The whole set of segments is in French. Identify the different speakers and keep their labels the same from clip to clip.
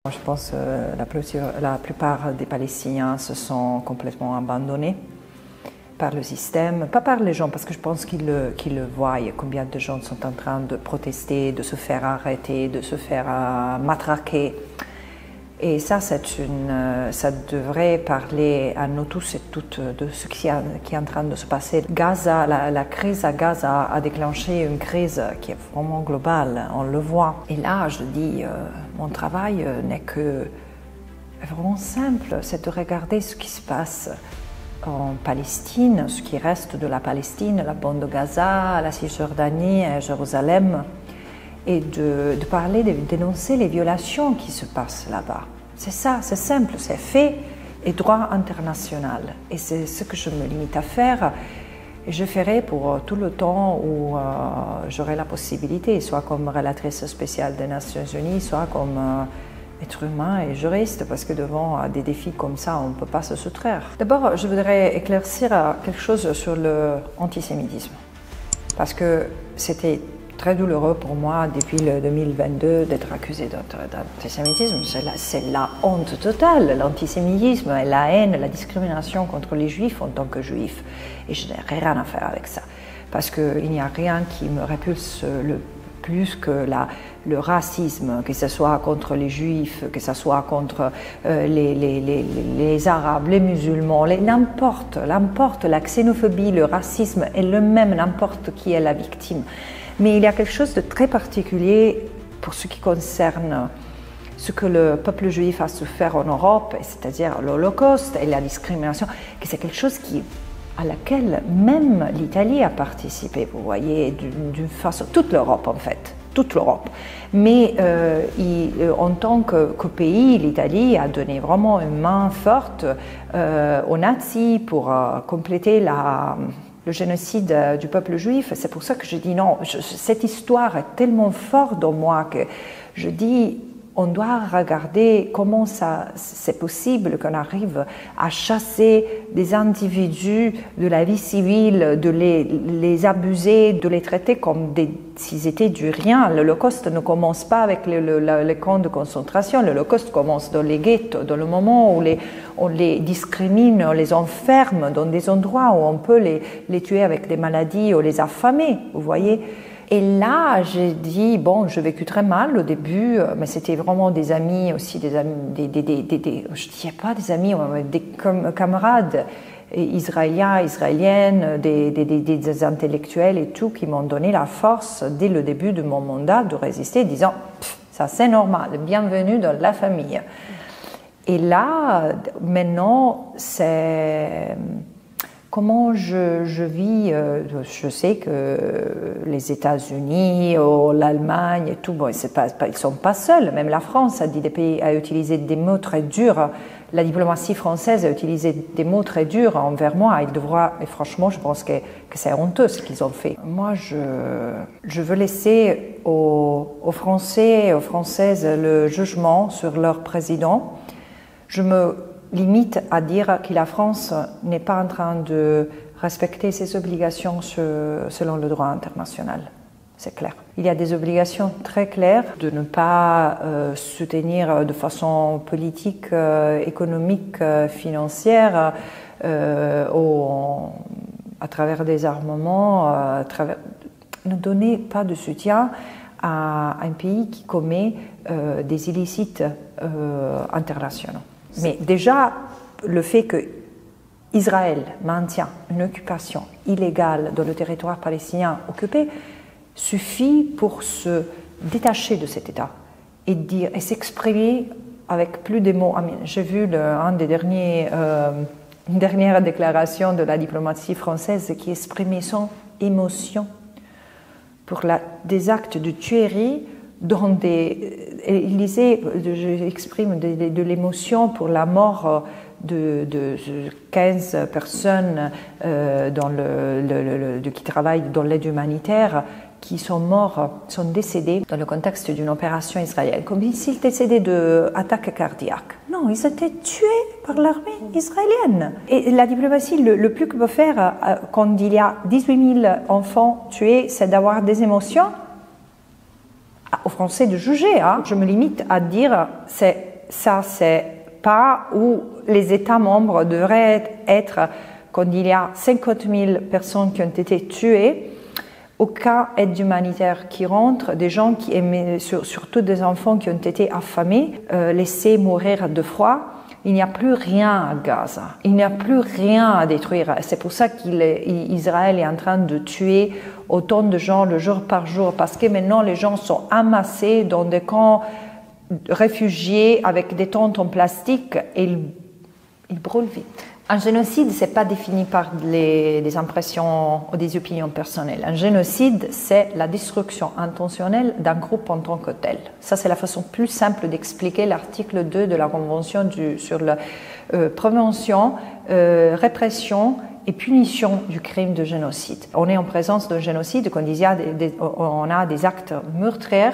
Speaker 1: Je pense que la plupart des Palestiniens se sont complètement abandonnés par le système, pas par les gens, parce que je pense qu'ils le voient, combien de gens sont en train de protester, de se faire arrêter, de se faire matraquer. Et ça, ça devrait parler à nous tous et toutes de ce qui est en train de se passer. Gaza, la crise à Gaza a déclenché une crise qui est vraiment globale, on le voit. Et là, je dis, mon travail n'est que vraiment simple, c'est de regarder ce qui se passe en Palestine, ce qui reste de la Palestine, la bande de Gaza, la Cisjordanie, Jérusalem, et de parler, de dénoncer les violations qui se passent là-bas. C'est ça, c'est simple, c'est fait et droit international. Et c'est ce que je me limite à faire. Et je ferai pour tout le temps où j'aurai la possibilité, soit comme relatrice spéciale des Nations Unies, soit comme être humain et juriste, parce que devant des défis comme ça, on ne peut pas se soustraire. D'abord, je voudrais éclaircir quelque chose sur l'antisémitisme, parce que c'était très douloureux pour moi depuis le 2022 d'être accusée d'antisémitisme. C'est la honte totale, l'antisémitisme, la haine, la discrimination contre les juifs en tant que juif. Et je n'ai rien à faire avec ça, parce qu'il n'y a rien qui me répulse plus que le racisme, que ce soit contre les juifs, que ce soit contre les arabes, les musulmans, n'importe, la xénophobie, le racisme est le même, n'importe qui est la victime. Mais il y a quelque chose de très particulier pour ce qui concerne ce que le peuple juif a souffert en Europe, c'est-à-dire l'Holocauste et la discrimination, que c'est quelque chose à laquelle même l'Italie a participé, vous voyez, d'une façon, toute l'Europe en fait, toute l'Europe. Mais en tant que pays, l'Italie a donné vraiment une main forte aux nazis pour compléter le génocide du peuple juif. C'est pour ça que je dis non, cette histoire est tellement forte dans moi que je dis on doit regarder comment c'est possible qu'on arrive à chasser des individus de la vie civile, de les abuser, de les traiter comme s'ils étaient du rien. L'Holocauste ne commence pas avec les camps de concentration, l'Holocauste commence dans les ghettos, dans le moment où on les discrimine, on les enferme dans des endroits où on peut les tuer avec des maladies ou les affamer, vous voyez. Et là, j'ai dit, bon, j'ai vécu très mal au début, mais c'était vraiment des amis aussi, je ne dirais pas des amis, des camarades israéliens, israéliennes, des intellectuels et tout, qui m'ont donné la force dès le début de mon mandat de résister, disant, ça c'est normal, bienvenue dans la famille. Et là, maintenant, c'est comment je vis. Je sais que les États-Unis, l'Allemagne et tout, bon, ils ne sont pas seuls. Même la France a utilisé des mots très durs. La diplomatie française a utilisé des mots très durs envers moi. Et franchement, je pense que c'est honteux ce qu'ils ont fait. Moi, je veux laisser aux Français et aux Françaises le jugement sur leur président. Je me limite à dire que la France n'est pas en train de respecter ses obligations selon le droit international. C'est clair. Il y a des obligations très claires de ne pas soutenir de façon politique, économique, financière, à travers des armements, ne donner pas de soutien à un pays qui commet des illicites internationaux. Mais déjà, le fait que Israël maintient une occupation illégale dans le territoire palestinien occupé suffit pour se détacher de cet État et dire et s'exprimer avec plus de mots. J'ai vu une dernière déclaration de la diplomatie française qui exprimait son émotion pour des actes de tuerie. Il disait, j'exprime de l'émotion pour la mort de 15 personnes qui travaillent dans l'aide humanitaire, qui sont décédés dans le contexte d'une opération israélienne, comme s'ils décédaient d'attaques cardiaques. Non, ils étaient tués par l'armée israélienne. Et la diplomatie, le plus qu'on peut faire quand il y a 18 000 enfants tués, c'est d'avoir des émotions aux Français de juger. Je me limite à dire c'est ça, c'est pas où les États membres devraient être quand il y a 50 000 personnes qui ont été tuées. Aucun aide humanitaire qui rentre, des gens qui aimaient, surtout des enfants qui ont été affamés, laissés mourir de froid. Il n'y a plus rien à Gaza, il n'y a plus rien à détruire. C'est pour ça qu'Israël est en train de tuer autant de gens le jour par jour, parce que maintenant les gens sont amassés dans des camps réfugiés avec des tentes en plastique et ils brûlent vite. Un génocide, ce n'est pas défini par des impressions ou des opinions personnelles. Un génocide, c'est la destruction intentionnelle d'un groupe en tant que tel. Ça, c'est la façon plus simple d'expliquer l'article 2 de la Convention sur la prévention, répression et punition du crime de génocide. On est en présence d'un génocide quand on a des actes meurtriers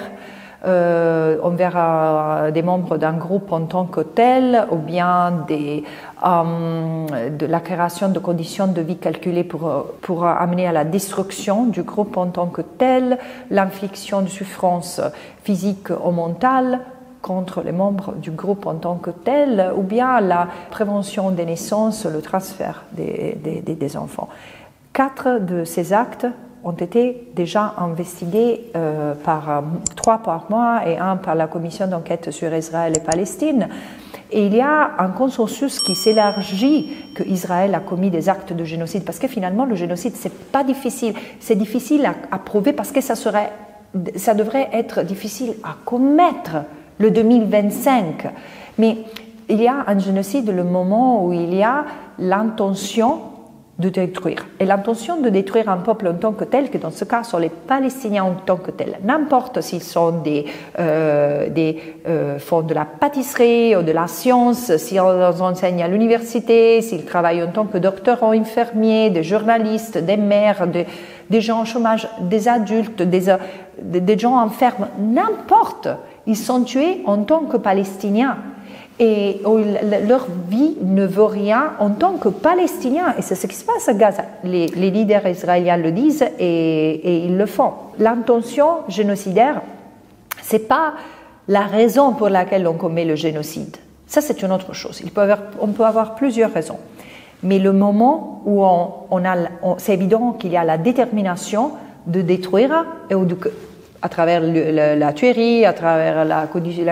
Speaker 1: envers des membres d'un groupe en tant que tel, ou bien de la création de conditions de vie calculées pour amener à la destruction du groupe en tant que tel, l'infliction de souffrance physique ou mentale contre les membres du groupe en tant que tel, ou bien la prévention des naissances, le transfert des enfants. 4 de ces actes ont été déjà investigués 3 par moi et 1 par la commission d'enquête sur Israël et Palestine. Et il y a un consensus qui s'élargit qu'Israël a commis des actes de génocide, parce que finalement le génocide c'est pas difficile, c'est difficile à prouver parce que ça devrait être difficile à commettre le 2025. Mais il y a un génocide le moment où il y a l'intention de détruire. Et l'intention de détruire un peuple en tant que tel, que dans ce cas sont les Palestiniens en tant que tels, n'importe s'ils sont font de la pâtisserie ou de la science, s'ils enseignent à l'université, s'ils travaillent en tant que docteurs ou infirmiers, des journalistes, des mères, des gens au chômage, des adultes, des gens enfermés, n'importe, ils sont tués en tant que Palestiniens. Et leur vie ne vaut rien en tant que Palestiniens. Et c'est ce qui se passe à Gaza. Les leaders israéliens le disent et ils le font. L'intention génocidaire, ce n'est pas la raison pour laquelle on commet le génocide. Ça, c'est une autre chose. On peut avoir plusieurs raisons. Mais le moment où c'est évident qu'il y a la détermination de détruire à travers la tuerie, à travers la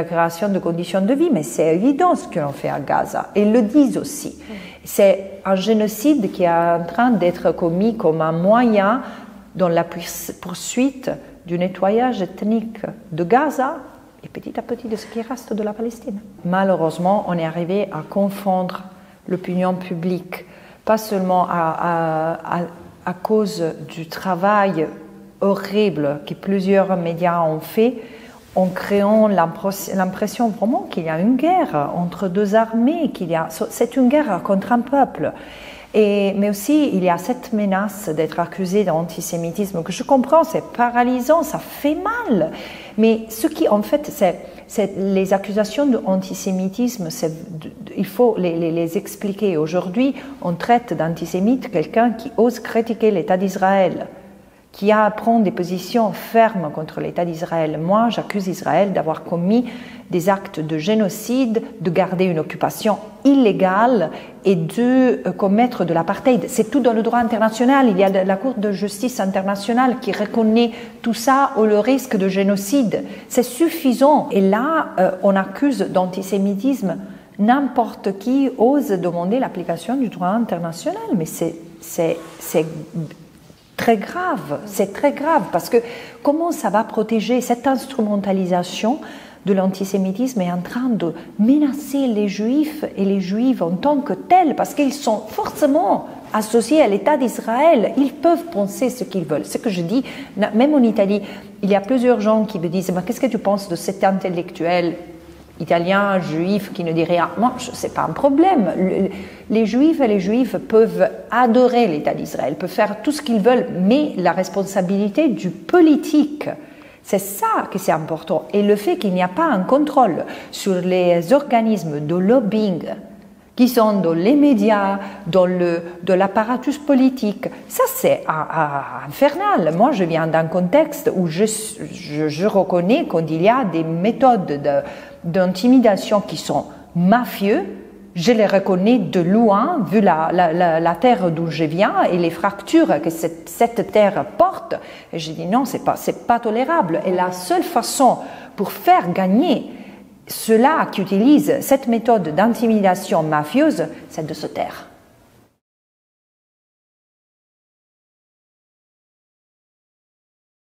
Speaker 1: création de conditions de vie, mais c'est évident ce que l'on fait à Gaza. Et ils le disent aussi. C'est un génocide qui est en train d'être commis comme un moyen dans la poursuite du nettoyage ethnique de Gaza et petit à petit de ce qui reste de la Palestine. Malheureusement, on est arrivé à confondre l'opinion publique, pas seulement à cause du travail horrible que plusieurs médias ont fait en créant l'impression vraiment qu'il y a une guerre entre deux armées, c'est une guerre contre un peuple. Mais aussi, il y a cette menace d'être accusé d'antisémitisme que je comprends, c'est paralysant, ça fait mal. Mais ce qui, en fait, c'est les accusations d'antisémitisme, il faut les expliquer. Aujourd'hui, on traite d'antisémite quelqu'un qui ose critiquer l'État d'Israël, qui prend des positions fermes contre l'État d'Israël. Moi, j'accuse Israël d'avoir commis des actes de génocide, de garder une occupation illégale et de commettre de l'apartheid. C'est tout dans le droit international. Il y a la Cour de justice internationale qui reconnaît tout ça au risque de génocide. C'est suffisant. Et là, on accuse d'antisémitisme n'importe qui ose demander l'application du droit international. Mais c'est très grave, c'est très grave, parce que comment ça va protéger cette instrumentalisation de l'antisémitisme est en train de menacer les Juifs et les Juives en tant que tels, parce qu'ils sont forcément associés à l'État d'Israël. Ils peuvent penser ce qu'ils veulent. Ce que je dis, même en Italie, il y a plusieurs gens qui me disent « Qu'est-ce que tu penses de cet intellectuel italien, juif, qui ne dit rien ?» Moi, ce n'est pas un problème. Les Juifs et les Juifs peuvent adorer l'État d'Israël, peuvent faire tout ce qu'ils veulent, mais la responsabilité du politique, c'est ça que c'est important. Et le fait qu'il n'y a pas un contrôle sur les organismes de lobbying qui sont dans les médias, dans l'apparatus politique, ça c'est infernal. Moi, je viens d'un contexte où je reconnais qu'il y a des méthodes d'intimidation qui sont mafieux, je les reconnais de loin, vu la terre d'où je viens et les fractures que cette terre porte. Et je dis non, c'est pas tolérable. Et la seule façon pour faire gagner ceux-là qui utilisent cette méthode d'intimidation mafieuse, c'est de se taire.